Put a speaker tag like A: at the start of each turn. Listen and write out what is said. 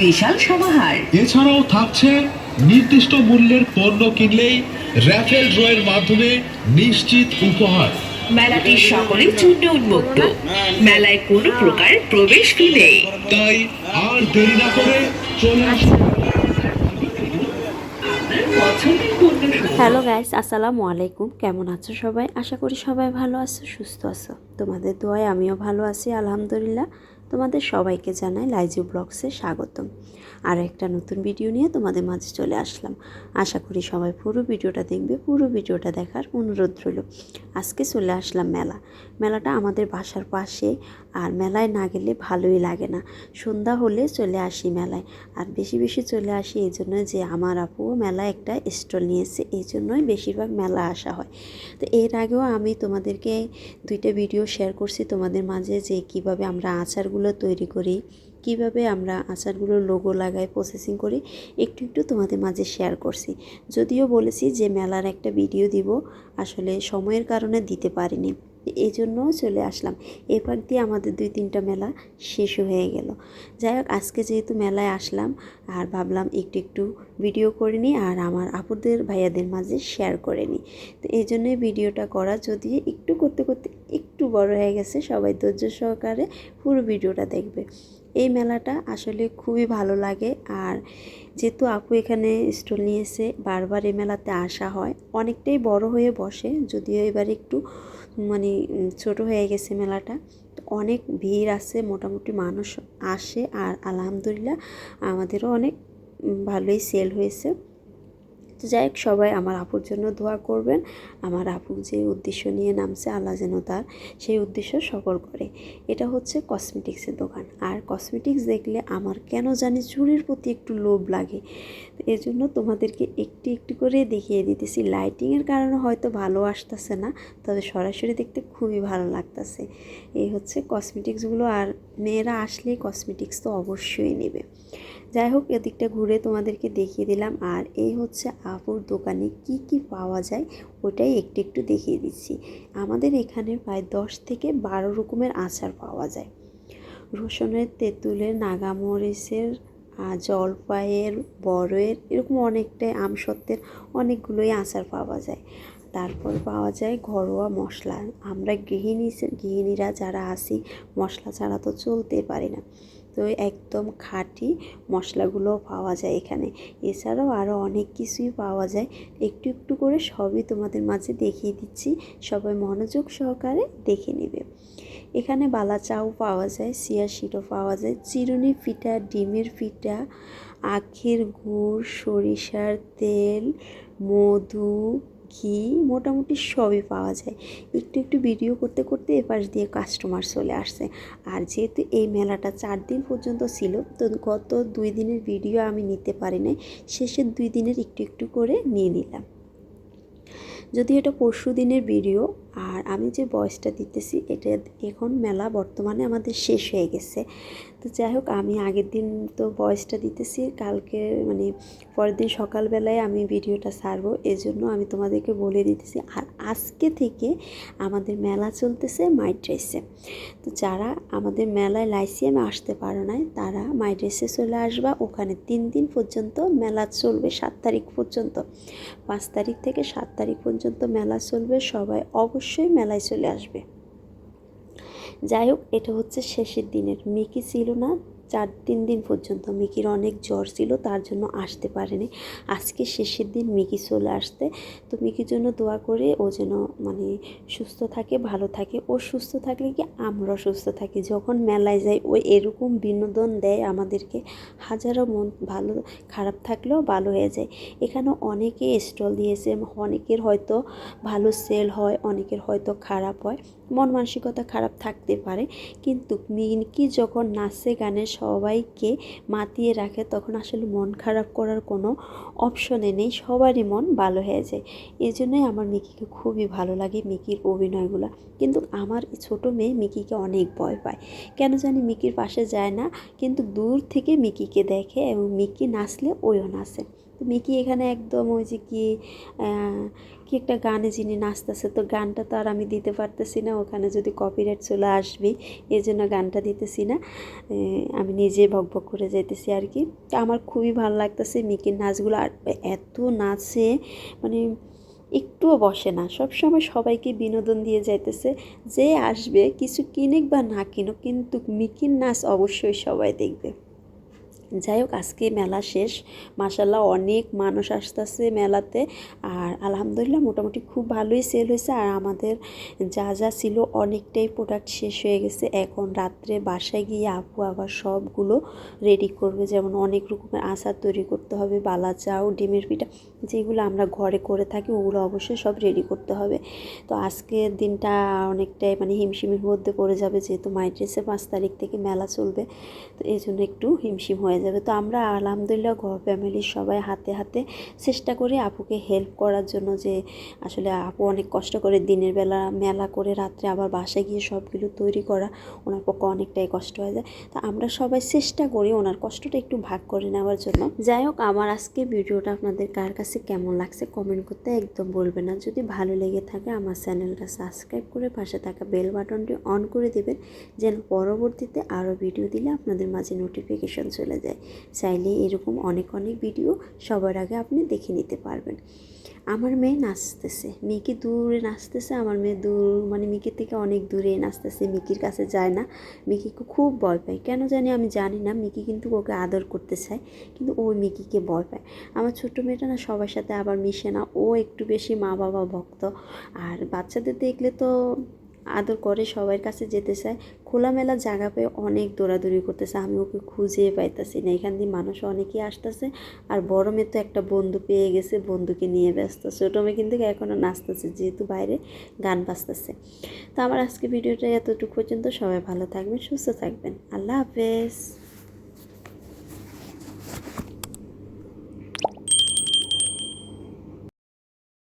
A: Special সমাহার।
B: এছাড়াও থাকছে নির্দিষ্ট মূল্যের পণ্য কিনলেই র্যাফেল ড্রয়ের মাধ্যমে নিশ্চিত উপহার।
A: মেলাটি সকলের জন্য উন্মুক্ত। মেলায় কোনো প্রকার প্রবেশ ফি নেই।
B: তাই আর দেরি না করে চলে আসুন।
A: আপনার পছন্দের পণ্য
C: হ্যালো গাইস, আসসালামু আলাইকুম। কেমন আছো সবাই? আশা করি সবাই ভালো আছো, সুস্থ আছো। তোমাদের দোয়ায় আমিও ভালো আছি আলহামদুলিল্লাহ। তোমাদের সবাইকে জানাই লাইজু ব্লগসে স্বাগতম। আর একটা নতুন ভিডিও নিয়ে তোমাদের মাঝে চলে আসলাম। আশা করি সবাই পুরো ভিডিওটা দেখবে। পুরো ভিডিওটা দেখার অনুরোধ রইল। আজকে চলে আসলাম মেলাটা আমাদের বাসার পাশে। আর মেলায় না গেলে ভালোই লাগে না। সন্ধ্যা হলে চলে আসি মেলায়। আর বেশি বেশি চলে আসি এই জন্য যে আমার আপুও মেলায় একটা স্টল নিয়েছে, এই জন্যই বেশিরভাগ মেলা আসা হয়। তো এর আগেও আমি তোমাদেরকে 2টা ভিডিও শেয়ার করছি তোমাদের মাঝে, যে কিভাবে আমরা আচারগুলো তৈরি করি, কিভাবে আমরা আচারগুলোর লোগো লাগাই, প্রসেসিং করি, একটু একটু তোমাদের মাঝে শেয়ার করছি। যদিও বলেছি যে মেলার একটা ভিডিও দিব, আসলে সময়ের কারণে দিতে পারিনি, এই জন্য চলে আসলাম। এই ফাঁক দিয়ে আমাদের 2-3টা মেলা শেষ হয়ে গেল। যাই হোক, আজকে যেহেতু মেলায় আসলাম আর ভাবলাম একটু ভিডিও করে নিই আর আমার আপুদের ভাইয়াদের মাঝে শেয়ার করে নিই। তো এই জন্যই ভিডিওটা করা, যদি একটু করতে করতে একটু বড় হয়ে গেছে। সবাই ধৈর্য সহকারে পুরো ভিডিওটা দেখবে। এই মেলাটা আসলে খুবই ভালো লাগে। আর যেহেতু আপু এখানে স্টল নিয়েছে, বারবার এই মেলাতে আসা হয়। অনেকটাই বড় হয়ে বসে, যদিও এবার একটু ছোট হয়ে গেছে মেলাটা। তো অনেক ভিড় আছে, মোটামুটি মানুষ আসে। আর আলহামদুলিল্লাহ আমাদেরও অনেক ভালোই সেল হয়েছে। তো যাই হোক, সবাই আমার আপুর জন্য দোয়া করবেন। আমার আপু যে উদ্দেশ্য নিয়ে নামছে, আল্লাহ যেন তার সেই উদ্দেশ্য সফল করে। এটা হচ্ছে কসমেটিক্সের দোকান। আর কসমেটিক্স দেখলে আমার কেন জানি চুলের প্রতি একটু লোভ লাগে। তো এর জন্য তোমাদেরকে একটু করে দেখিয়ে দিতেছি। লাইটিংয়ের কারণে হয়তো ভালো আসতেছে না, তবে সরাসরি দেখতে খুবই ভালো লাগতেছে। এই হচ্ছে কসমেটিক্সগুলো। আর মেয়েরা আসলে কসমেটিক্স তো অবশ্যই নেবে। যাই হোক, এদিকটা ঘুরে তোমাদেরকে দেখিয়ে দিলাম। আর এই হচ্ছে আপুর দোকানে কি পাওয়া যায়, ওটাই একটু দেখিয়ে দিচ্ছি। আমাদের এখানে প্রায় 10 থেকে 12 রকমের আচার পাওয়া যায়। রসুনের, তেঁতুলের, নাগামরিচের, জলপাইয়ের, বড়ের, এরকম অনেকটাই, আমসত্ত্বের অনেকগুলোই আচার পাওয়া যায়। তারপর পাওয়া যায় ঘরোয়া মশলা। আমরা গৃহিণীরা যারা আছি, মশলা ছাড়া তো চলতে পারি না। তো একদম খাঁটি মশলাগুলো পাওয়া যায় এখানে। এছাড়াও আরও অনেক কিছুই পাওয়া যায়। একটু করে সবই তোমাদের মাঝে দেখিয়ে দিচ্ছি, সবাই মনোযোগ সহকারে দেখে নেবে। এখানে বালা চাও পাওয়া যায়, চিয়া সিডও পাওয়া যায়, চিরুনি পিঠা, ডিমের পিঠা, আখের গুড়, সরিষার তেল, মধু, ঘি, মোটামুটি সবই পাওয়া যায়। একটু ভিডিও করতে করতে এপাশ দিয়ে কাস্টমার চলে আসছে। আর যেহেতু এই মেলাটা 4 দিন পর্যন্ত ছিল, তো গত 2 দিনের ভিডিও আমি নিতে পারি নাই, শেষের 2 দিনের একটু করে নিয়ে নিলাম। যদি এটা পরশু দিনের ভিডিও, আর আমি যে ভয়েসটা দিতেছি এটা এখন মেলা বর্তমানে আমাদের শেষ হয়ে গেছে। তো যাই হোক, আমি আগের দিন তো ভয়েসটা দিতেছি, কালকে পরের দিন সকালবেলায় আমি ভিডিওটা ছাড়বো, এজন্য আমি তোমাদেরকে বলে দিতেছি। আর আজকে থেকে আমাদের মেলা চলতেছে মাই ড্রেসে। তো যারা আমাদের মেলায় লাইসিয়ামে আসতে পারো নাই, তারা মাই ড্রেসে চলে আসবা। ওখানে 3 দিন পর্যন্ত মেলা চলবে, 7 তারিখ পর্যন্ত। 5 তারিখ থেকে 7 তারিখ পর্যন্ত মেলা চলবে। সবাই অবশ্যই মেলায় চলে আসবে। যাই হোক, এটা হচ্ছে শেষের দিনের। মিকি ছিল না 3 দিন পর্যন্ত। মিকির অনেক জ্বর ছিল, তার জন্য আসতে পারেনি। আজকে শেষের দিন মিকি চলে আসতে। তো মিকির জন্য দোয়া করে, ও যেন সুস্থ থাকে, ভালো থাকে। ও সুস্থ থাকলে কি আমরাও সুস্থ থাকি। যখন মেলায় যাই, ও এরকম বিনোদন দেয় আমাদেরকে। হাজারো মন ভালো খারাপ থাকলেও ভালো হয়ে যায়। এখানে অনেকে স্টল দিয়েছে, অনেকের হয়তো ভালো সেল হয়, অনেকের হয়তো খারাপ হয়, মন মানসিকতা খারাপ থাকতে পারে। কিন্তু মিকি যখন নাচে গানে সবাইকে মাতিয়ে রাখে, তখন আসলে মন খারাপ করার কোনো অপশনে নেই, সবারই মন ভালো হয়ে যায়। এই জন্যই আমার মিকিকে খুবই ভালো লাগে, মিকির অভিনয়গুলো। কিন্তু আমার ছোট মেয়ে মিকিকে অনেক ভয় পায়, কেন জানি মিকির পাশে যায় না, কিন্তু দূর থেকে মিকিকে দেখে এবং মিকি নাচলে ওইও নাচে। তো মিকি এখানে একদম ওই যে কি একটা গানে যিনি নাচতেছে, তো গানটা তো আর আমি দিতে পারতেছি না, ওখানে যদি কপিরাইট চলে আসবে, এই জন্য গানটা দিতেছি না। আমি নিজে বকবক করে যাইতেছি আর কি। তো আমার খুবই ভালো লাগতেছে মিকির নাচগুলো, আর এত নাচে মানে একটুও বসে না, সব সময় সবাইকে বিনোদন দিয়ে যাইতেছে। যে আসবে কিছু কিনুক বা না কিনুক, কিন্তু মিকির নাচ অবশ্যই সবাই দেখবে। যাই হোক, আজকে মেলা শেষ, মাশাল্লাহ অনেক মানুষ আসতেছে মেলাতে, আর আলহামদুলিল্লাহ মোটামুটি খুব ভালোই সেল হয়েছে। আর আমাদের যা যা ছিল অনেকটাই প্রোডাক্ট শেষ হয়ে গেছে। এখন রাত্রে বাসায় গিয়ে আপু আবার সবগুলো রেডি করবে, যেমন অনেক রকমের আচার তৈরি করতে হবে, বালা চাউ, ডিমের পিঠা, যেগুলো আমরা ঘরে করে থাকি ওগুলো অবশ্যই সব রেডি করতে হবে। তো আজকের দিনটা অনেকটাই মানে হিমশিমের মধ্যে পড়ে যাবে, যেহেতু মাইট্রেসে 5 তারিখ থেকে মেলা চলবে, তো এই জন্য একটু হিমশিম হয়ে যাবে। তো আমরা আলহামদুলিল্লাহ ঘর ফ্যামিলির সবাই হাতে হাতে চেষ্টা করি আপুকে হেল্প করার জন্য, যে আসলে আপু অনেক কষ্ট করে দিনের বেলা মেলা করে রাত্রে আবার বাসায় গিয়ে সবগুলো তৈরি করা ওনার পক্ষে অনেকটাই কষ্ট হয়ে যায়। তো আমরা সবাই চেষ্টা করি ওনার কষ্টটা একটু ভাগ করে নেওয়ার জন্য। যাই হোক, আমার আজকে ভিডিওটা আপনাদের কার কাছে কেমন লাগছে কমেন্ট করতে একদম বলবেন না। যদি ভালো লেগে থাকে আমার চ্যানেলটা সাবস্ক্রাইব করে পাশে থাকা বেল বাটনটি অন করে দেবেন, যেন পরবর্তীতে আরও ভিডিও দিলে আপনাদের মাঝে নোটিফিকেশন চলে যায়। চাইলে এরকম অনেক অনেক ভিডিও সবার আগে আপনি দেখে নিতে পারবেন। আমার মেয়ে নাচতেছে, মিকি দূরে নাচতেছে, আমার মেয়ে দূর মানে মিকির থেকে অনেক দূরে নাচতেছে, মিকির কাছে যায় না। মিকিকে খুব ভয় পায়, কেন জানি আমি জানি না। মিকি কিন্তু ওকে আদর করতে চায়, কিন্তু ও মিকিকে ভয় পায়। আমার ছোট্ট মেয়েটা না সবার সাথে আবার মিশে না, ও একটু বেশি মা বাবা ভক্ত। আর বাচ্চাদের দেখলে তো আদর করে, সবার কাছে যেতে চায়। খোলামেলা জায়গা পেয়ে অনেক দৌড়াদৌড়ি করতেছে, আমি ওকে খুঁজে পাইতেছি না। এখান দিয়ে মানুষ অনেকেই আসতেছে, আর বড় মেয়ে তো একটা বন্ধু পেয়ে গেছে, বন্ধুকে নিয়ে ব্যস্ত। ছোটো মেয়ে কিন্তু এখনও নাচতেছে, যেহেতু বাইরে গান বাজতেছে। তো আমার আজকে ভিডিওটা এতটুকু পর্যন্ত। সবাই ভালো থাকবেন, সুস্থ থাকবেন, আল্লাহ হাফেজ।